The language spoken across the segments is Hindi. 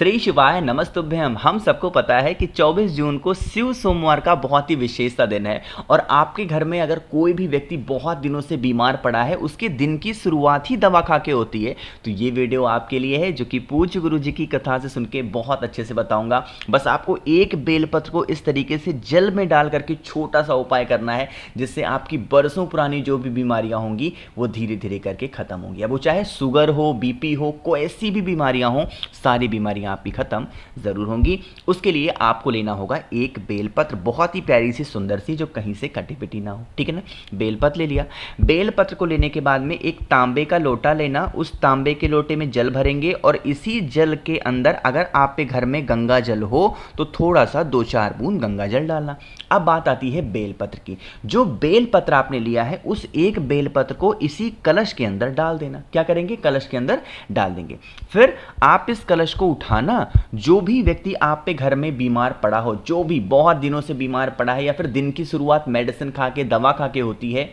श्री शिवाय नमस्तुभ्यम। हम सबको पता है कि 24 जून को शिव सोमवार का बहुत ही विशेषता दिन है और आपके घर में अगर कोई भी व्यक्ति बहुत दिनों से बीमार पड़ा है, उसके दिन की शुरुआत ही दवा खा के होती है। तो ये वीडियो आपके लिए है जो कि पूज्य गुरु जी की कथा से सुन के बहुत अच्छे से बताऊंगा। बस आपको एक बेलपत्र को इस तरीके से जल में डाल करके छोटा सा उपाय करना है, जिससे आपकी बरसों पुरानी जो भी बीमारियां होंगी वो धीरे धीरे करके खत्म होंगी। अब वो चाहे शुगर हो, बीपी हो, कोई ऐसी भी बीमारियां हो, सारी बीमारियां आपकी खत्म जरूर होंगी। उसके लिए आपको लेना होगा एक बेलपत्र, बहुत ही प्यारी सी सुंदर सी, जो कहीं से कटी पिटी ना हो, ठीक है ना। बेलपत्र ले लिया। बेलपत्र को लेने के बाद में एक तांबे का लोटा लेना, उस तांबे के लोटे में जल भरेंगे और इसी जल के अंदर अगर आप पे घर में गंगा जल हो तो थोड़ा सा 2-4 बूंद गंगा जल डालना। अब बात आती है बेलपत्र की। जो बेलपत्र आपने लिया है उस एक बेलपत्र को इसी कलश के अंदर डाल देना। क्या करेंगे? कलश के अंदर डाल देंगे। फिर आप इस कलश को उठाना, जो भी व्यक्ति आप पे घर में बीमार पड़ा हो, जो भी बहुत दिनों से बीमार पड़ा है या फिर दिन की शुरुआत मेडिसिन खा के, दवा खा के होती है,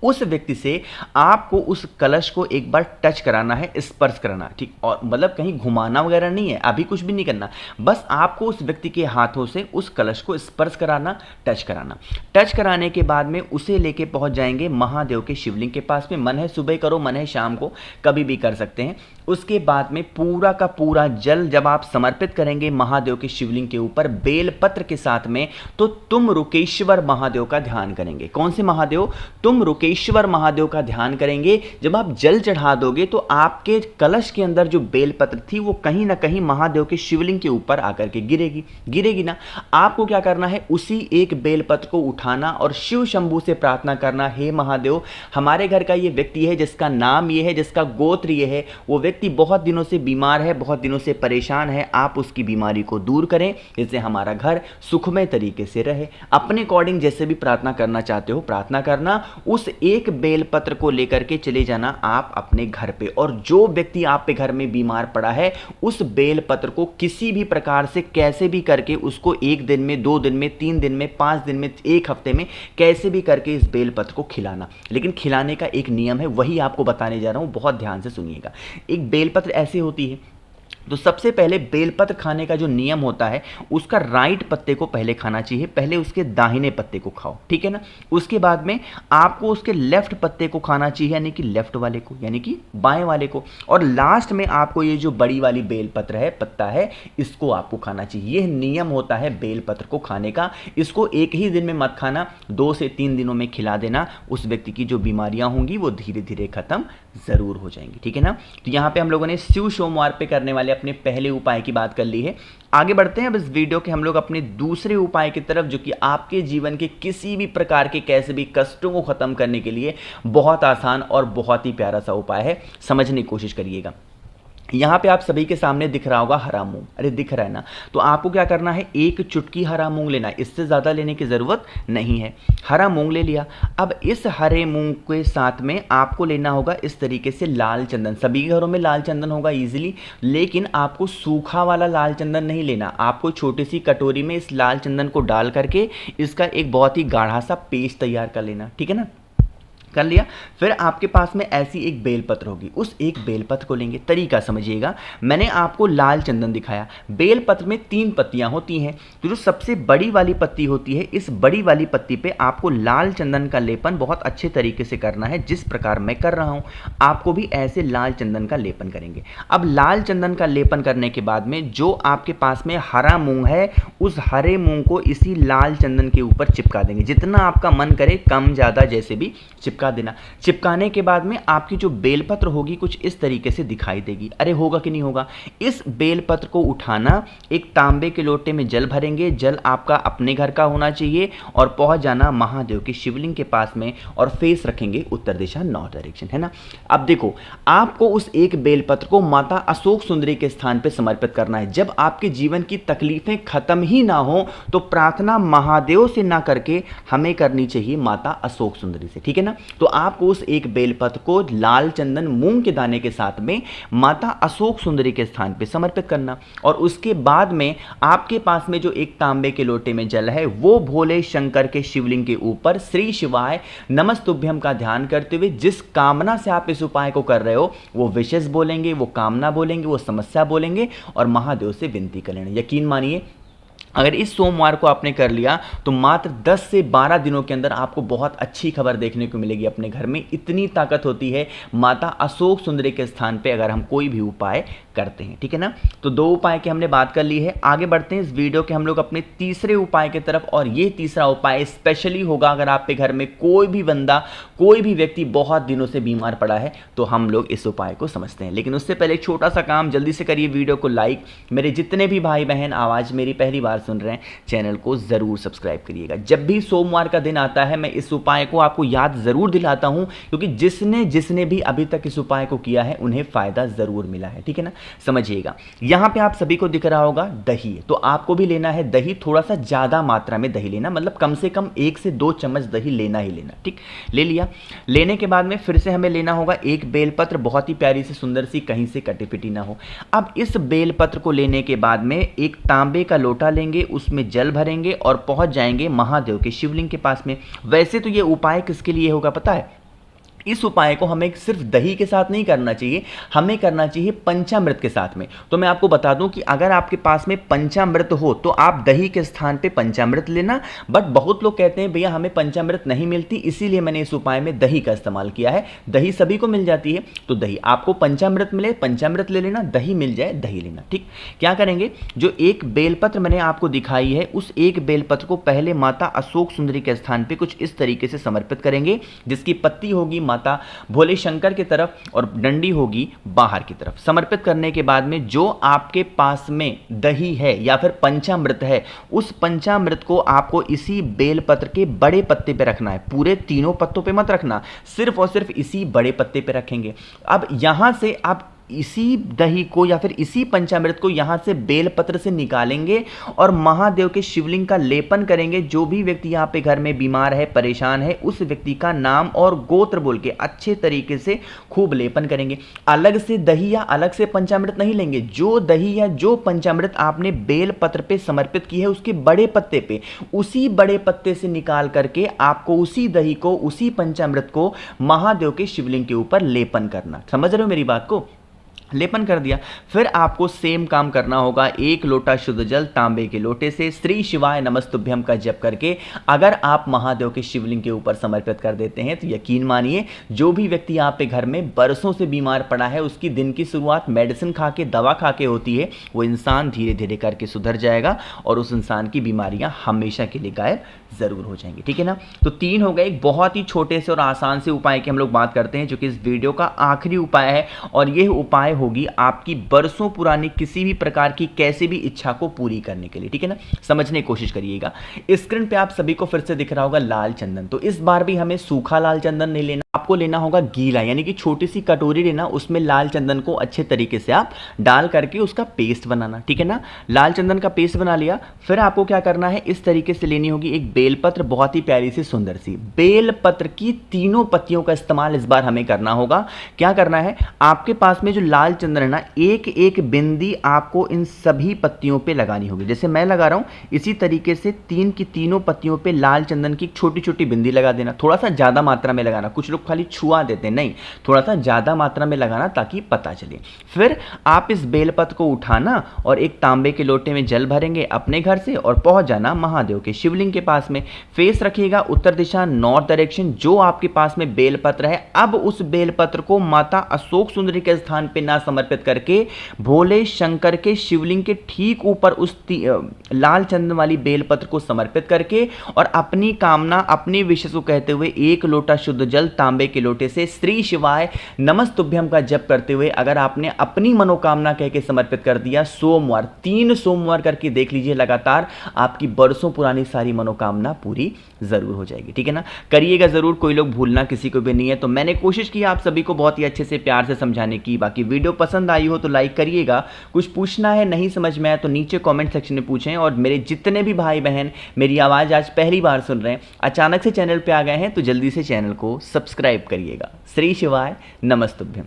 उस व्यक्ति से आपको उस कलश को एक बार टच कराना है, स्पर्श कराना, ठीक। और मतलब कहीं घुमाना वगैरह नहीं है, अभी कुछ भी नहीं करना। बस आपको उस व्यक्ति के हाथों से उस कलश को स्पर्श कराना, टच कराना। टच कराने के बाद में उसे लेके पहुंच जाएंगे महादेव के शिवलिंग के पास में। मन है सुबह करो, मन है शाम को, कभी भी कर सकते हैं। उसके बाद में पूरा का पूरा जल जब आप समर्पित करेंगे महादेव के शिवलिंग के ऊपर बेलपत्र के साथ में, तो तुम रुकेश्वर महादेव का ध्यान करेंगे। कौन से महादेव? तुम रुकेश्वर महादेव का ध्यान करेंगे। जब आप जल चढ़ा दोगे तो आपके कलश के अंदर जो बेलपत्र थी वो कहीं ना कहीं महादेव के शिवलिंग के ऊपर आकर के गिरेगी ना। आपको क्या करना है? उसी एक बेलपत्र को उठाना और शिव शंभू से प्रार्थना करना, हे महादेव, हमारे घर का ये व्यक्ति है जिसका नाम ये है, जिसका गोत्र ये है, वो व्यक्ति बहुत दिनों से बीमार है, बहुत दिनों से परेशान है, आप उसकी बीमारी को दूर करें, जिससे हमारा घर सुखमय तरीके से रहे। अपने अकॉर्डिंग जैसे भी प्रार्थना करना चाहते हो प्रार्थना करना। उस एक बेलपत्र को लेकर के चले जाना आप अपने घर पे, और जो व्यक्ति आप पे घर में बीमार पड़ा है उस बेलपत्र को किसी भी प्रकार से कैसे भी करके उसको 1 दिन में, 2 दिन में, 3 दिन में, 5 दिन में, 1 हफ्ते में कैसे भी करके इस बेलपत्र को खिलाना। लेकिन खिलाने का एक नियम है, वही आपको बताने जा रहा हूं, बहुत ध्यान से सुनिएगा। एक बेलपत्र ऐसी होती है, तो सबसे पहले बेलपत्र खाने का जो नियम होता है, उसका राइट पत्ते को पहले खाना चाहिए, पहले उसके दाहिने पत्ते को खाओ, ठीक है ना। उसके बाद में आपको उसके लेफ्ट पत्ते को खाना चाहिए, यानी कि लेफ्ट वाले को, यानी कि बाएं वाले को, और लास्ट में आपको ये जो बड़ी वाली बेलपत्र है, पत्ता है, इसको आपको खाना चाहिए। यह नियम होता है बेलपत्र को खाने का। इसको एक ही दिन में मत खाना, 2 से 3 दिनों में खिला देना। उस व्यक्ति की जो बीमारियां होंगी वो धीरे धीरे खत्म जरूर हो जाएंगी, ठीक है ना। तो यहां पे हम लोगों ने शिव सोमवार पे करने वाले अपने पहले उपाय की बात कर ली है। आगे बढ़ते हैं अब इस वीडियो के हम लोग अपने दूसरे उपाय की तरफ, जो कि आपके जीवन के किसी भी प्रकार के कैसे भी कष्टों को खत्म करने के लिए बहुत आसान और बहुत ही प्यारा सा उपाय है। समझने की कोशिश करिएगा। यहाँ पे आप सभी के सामने दिख रहा होगा हरा मूंग, अरे दिख रहा है ना। तो आपको क्या करना है? 1 चुटकी हरा मूंग लेना, इससे ज़्यादा लेने की ज़रूरत नहीं है। हरा मूंग ले लिया। अब इस हरे मूंग के साथ में आपको लेना होगा इस तरीके से लाल चंदन। सभी के घरों में लाल चंदन होगा ईजिली, लेकिन आपको सूखा वाला लाल चंदन नहीं लेना। आपको छोटी सी कटोरी में इस लाल चंदन को डाल करके इसका एक बहुत ही गाढ़ा सा पेस्ट तैयार कर लेना, ठीक है ना। कर लिया। फिर आपके पास में ऐसी एक बेलपत्र होगी, उस एक बेलपत्र को लेंगे। तरीका समझिएगा, मैंने आपको लाल चंदन दिखाया। बेलपत्र में 3 पत्तियां होती हैं, तो जो सबसे बड़ी वाली पत्ती होती है, इस बड़ी वाली पत्ती पे आपको लाल चंदन का लेपन बहुत अच्छे तरीके से करना है। जिस प्रकार मैं कर रहा हूं, आपको भी ऐसे लाल चंदन का लेपन करेंगे। अब लाल चंदन का लेपन करने के बाद में जो आपके पास में हरा मूंग है, उस हरे मूंग को इसी लाल चंदन के ऊपर चिपका देंगे। जितना आपका मन करे, कम ज़्यादा जैसे भी चिपका देना। चिपकाने के बाद में आपकी जो बेलपत्र होगी कुछ इस तरीके से दिखाई देगी। अरे होगा कि नहीं होगा? इस बेलपत्र को उठाना, एक तांबे के लोटे में जल भरेंगे। जल आपका अपने घर का होना चाहिए और पहुंच जाना महादेव के शिवलिंग के पास में, और फेस रखेंगे उत्तर दिशा, नॉर्थ डायरेक्शन, है ना। अब देखो, आपको उस एक बेलपत्र को माता अशोक सुंदरी के स्थान पर समर्पित करना है। जब आपके जीवन की तकलीफें खत्म ही ना हो तो प्रार्थना महादेव से ना करके हमें करनी चाहिए माता अशोक सुंदरी से, ठीक है ना। तो आपको उस एक बेलपत्र को लाल चंदन मूंग के दाने के साथ में माता अशोक सुंदरी के स्थान पे समर्पित करना। और उसके बाद में आपके पास में जो एक तांबे के लोटे में जल है वो भोले शंकर के शिवलिंग के ऊपर श्री शिवाय नमस्तुभ्यम का ध्यान करते हुए जिस कामना से आप इस उपाय को कर रहे हो वो विशेष बोलेंगे, वो कामना बोलेंगे, वो समस्या बोलेंगे और महादेव से विनती कर लेना। यकीन मानिए अगर इस सोमवार को आपने कर लिया तो मात्र 10 से 12 दिनों के अंदर आपको बहुत अच्छी खबर देखने को मिलेगी अपने घर में। इतनी ताकत होती है माता अशोक सुंदरी के स्थान पे अगर हम कोई भी उपाय करते हैं, ठीक है ना। तो 2 उपाय की हमने बात कर ली है। आगे बढ़ते हैं इस वीडियो के हम लोग अपने तीसरे उपाय की तरफ। और ये तीसरा उपाय स्पेशली होगा अगर आपके घर में कोई भी बंदा, कोई भी व्यक्ति बहुत दिनों से बीमार पड़ा है तो हम लोग इस उपाय को समझते हैं। लेकिन उससे पहले एक छोटा सा काम, जल्दी से करिए वीडियो को लाइक। मेरे जितने भी भाई बहन आवाज़ मेरी पहली बार सुन रहे हैं चैनल को जरूर सब्सक्राइब करिएगा। जब भी सोमवार का दिन आता है मैं इस उपाय को आपको याद जरूर दिलाता हूं क्योंकि जिसने भी अभी तक इस उपाय को किया है उन्हें फायदा जरूर मिला है, ठीक है ना। समझिएगा, यहां पे आप सभी को दिख रहा होगा दही, तो आपको भी लेना है दही। थोड़ा सा ज्यादा मात्रा में दही लेना, मतलब कम से कम 1 से 2 चम्मच दही लेना ही लेना, ठीक। ले लिया। लेने के बाद में फिर से हमें लेना होगा एक बेलपत्र, बहुत ही प्यारी सी सुंदर सी, कहीं से कटी पिटी ना हो। अब इस बेलपत्र को लेने के बाद में एक तांबे का लोटा लेंगे, उसमें जल भरेंगे और पहुंच जाएंगे महादेव के शिवलिंग के पास में। वैसे तो ये उपाय किसके लिए होगा पता है? इस उपाय को हमें सिर्फ दही के साथ नहीं करना चाहिए, हमें करना चाहिए पंचामृत के साथ में। तो मैं आपको बता दूं कि अगर आपके पास में पंचामृत हो तो आप दही के स्थान पे पंचामृत लेना। बट बहुत लोग कहते हैं भैया हमें पंचामृत नहीं मिलती, इसीलिए मैंने इस उपाय में दही का इस्तेमाल किया है। दही सभी को मिल जाती है, तो दही आपको पंचामृत मिले पंचामृत ले लेना, दही मिल जाए दही लेना, ठीक। क्या करेंगे, जो एक बेलपत्र मैंने आपको दिखाई है उस एक बेलपत्र को पहले माता अशोक सुंदरी के स्थान पे कुछ इस तरीके से समर्पित करेंगे, जिसकी पत्ती होगी माता भोले शंकर की तरफ और डंडी होगी बाहर की तरफ। समर्पित करने के बाद में जो आपके पास में दही है या फिर पंचामृत है, उस पंचामृत को आपको इसी बेलपत्र के बड़े पत्ते पे रखना है। पूरे तीनों पत्तों पे मत रखना, सिर्फ और सिर्फ इसी बड़े पत्ते पे रखेंगे। अब यहां से आप इसी दही को या फिर इसी पंचामृत को यहां से बेलपत्र से निकालेंगे और महादेव के शिवलिंग का लेपन करेंगे। जो भी व्यक्ति यहाँ पे घर में बीमार है, परेशान है, उस व्यक्ति का नाम और गोत्र बोल के अच्छे तरीके से खूब लेपन करेंगे। अलग से दही या अलग से पंचामृत नहीं लेंगे। जो दही या जो पंचामृत आपने बेलपत्र पे समर्पित की है उसके बड़े पत्ते पे, उसी बड़े पत्ते से निकाल करके आपको उसी दही को, उसी पंचामृत को महादेव के शिवलिंग के ऊपर लेपन करना। समझ रहे हो मेरी बात को? लेपन कर दिया। फिर आपको सेम काम करना होगा। 1 लोटा शुद्ध जल तांबे के लोटे से श्री शिवाय नमस्तुभ्यम का जप करके अगर आप महादेव के शिवलिंग के ऊपर समर्पित कर देते हैं तो यकीन मानिए जो भी व्यक्ति आप पे घर में बरसों से बीमार पड़ा है, उसकी दिन की शुरुआत मेडिसिन खा के, दवा खा के होती है, वो इंसान धीरे धीरे करके सुधर जाएगा और उस इंसान की बीमारियां हमेशा के लिए गायब जरूर हो जाएंगी, ठीक है ना। तो 3 हो गए। एक बहुत ही छोटे से और आसान से उपाय की हम लोग बात करते हैं जो कि इस वीडियो का आखिरी उपाय है और यह उपाय होगी आपकी बरसों पुरानी किसी भी प्रकार की कैसी भी इच्छा को पूरी करने के लिए, ठीक है ना। समझने की कोशिश करिएगा। स्क्रीन पे आप सभी को फिर से दिख रहा होगा लाल चंदन। तो इस बार भी हमें सूखा लाल चंदन नहीं लेना, आपको लेना होगा गीला, यानी कि छोटी सी कटोरी लेना, उसमें लाल चंदन को अच्छे तरीके से आप डाल करके उसका पेस्ट बनाना, ठीक है ना। लाल चंदन का पेस्ट बना लिया। फिर आपको क्या करना है, इस तरीके से लेनी होगी एक बेलपत्र, बहुत ही प्यारी सी सुंदर सी बेलपत्र की तीनों पत्तियों का इस्तेमाल इस बार हमें करना होगा। क्या करना है, आपके पास में जो लाल चंदन है ना, एक एक बिंदी आपको इन सभी पत्तियों पे लगानी होगी। जैसे मैं लगा रहा हूं इसी तरीके से 3 की तीनों पत्तियों पे लाल चंदन की छोटी छोटी बिंदी लगा देना। थोड़ा सा ज्यादा मात्रा में लगाना, कुछ लोग खाली छुआ देते, नहीं, थोड़ा सा ज्यादा मात्रा में लगाना ताकि पता चले। फिर आप इस बेलपत्र को उठाना और एक तांबे के लोटे में जल भरेंगे अपने घर से और पहुंच जाना महादेव के शिवलिंग के पास में। फेस रखिएगा उत्तर दिशा, नॉर्थ डायरेक्शन, जो आपके पास में बेलपत्र है। अब उस बेलपत्र को माता अशोक सुंदरी के स्थान पे ना समर्पित करके भोले शंकर के शिवलिंग के ठीक ऊपर उस लाल चंदन वाली बेलपत्र को समर्पित करके और अपनी कामना, अपनी विशेष को कहते हुए 1 लोटा शुद्ध जल तांबे के लोटे से श्री शिवाय नमस्तुभ्यम का जप करते हुए अगर आपने अपनी मनोकामना कह के समर्पित कर दिया, सोमवार 3 सोमवार करके देख लीजिए लगातार, आपकी बरसों पुरानी सारी मनोकामना पूरी जरूर हो जाएगी, ठीक है ना। करिएगा जरूर, कोई लोग भूलना किसी को भी नहीं है। तो मैंने कोशिश की आप सभी को बहुत ही अच्छे से प्यार से समझाने की। बाकी वीडियो वीडियो पसंद आई हो तो लाइक करिएगा। कुछ पूछना है, नहीं समझ में आया तो नीचे कमेंट सेक्शन में पूछें। और मेरे जितने भी भाई बहन मेरी आवाज़ आज पहली बार सुन रहे हैं, अचानक से चैनल पे आ गए हैं, तो जल्दी से चैनल को सब्सक्राइब करिएगा। श्री शिवाय नमस्तुभ्यम।